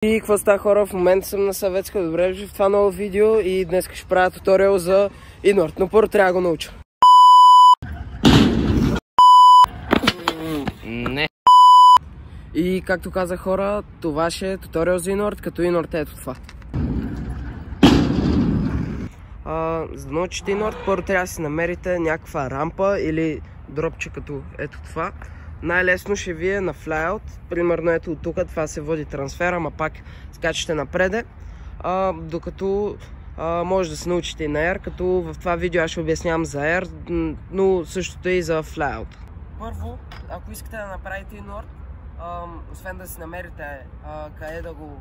И какво става, хора? В момента съм на Съветска. Добре дошли в това ново видео и днес ще правя туториал за инорд, но първо трябва да го науча. Не. И както казах, хора, това ще е туториал за инорд, като инорд е ето това. За да научите инорд, първо трябва да си намерите някаква рампа или дропче като ето това. Най-лесно ще ви е на флайаут. Примерно ето от тук, това се води трансфер, ама пак скачате напреде. Докато може да се научите и на Air, като в това видео аз ще обяснявам за Air, но същото е и за флайаут. Първо, ако искате да направите инорд, освен да си намерите къде да го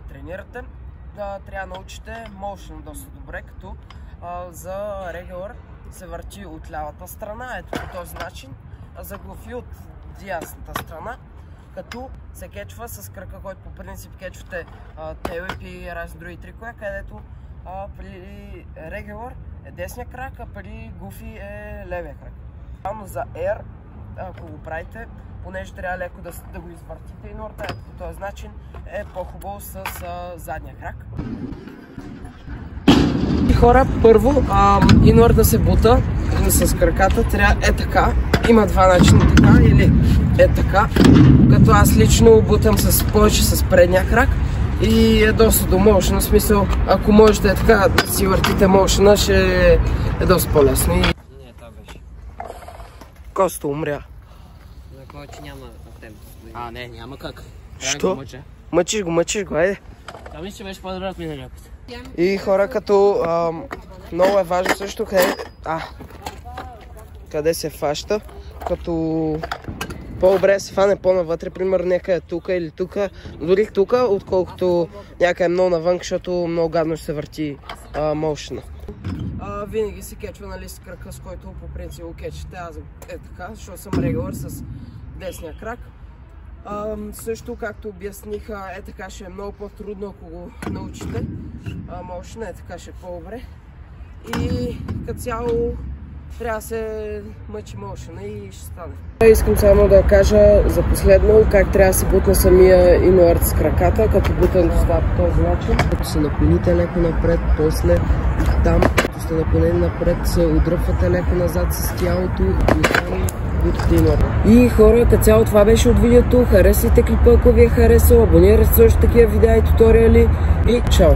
тренирате, трябва да научите motion доста добре, като за регулър се върти от лявата страна, ето по този начин, а за глави от дясната страна, като се кечва с кръка, който по принцип кечвате тейлвип и разни други трикове, където при регулър е десния крак, а при гуфи е левия крак. Само за Air, ако го правите, понеже трябва леко да го извъртите инорда, ето по този начин е по-хубаво с задния крак. И хора, първо инорда се бута с краката, трябва е така. Има два начина, така или е така, като аз лично бутам повече с предния крак и е доста до motion, в смисъл, ако можете е така да си въртите motion, ще е доста по-лесно. Не, това беше. Косто умря. За кой, че няма темп. Не, няма как. Що? Мъчиш го, айде. Това мисля, че беше по-добре от миналия път. И хора, като много е важно също къде се фаща, като по-добре се фане по-навътре, примерно някъде тук или тук, дори тук, отколкото някъде много навън, защото много гадно ще се върти motion. Винаги се кечва, нали, с крака, с който по принцип го кечете. Аз е така, защото съм регулър с десния крак. Също, както обясних, е така ще е много по-трудно, ако го научите. Motion е така ще е по-добре. И като цяло трябва да се мъчи motion и ще стане. Искам само да кажа за последно как трябва да се бутне самия инорд с краката, като бутането става по този начин. Като се наклоните леко напред, после там, като сте наклонени напред, се удръпвате леко назад с тялото и там бутате инорд. И хора, като цяло това беше от видеото. Харесайте клипа, ако ви е харесал, абонирайте също такива видеа и туториали и чао!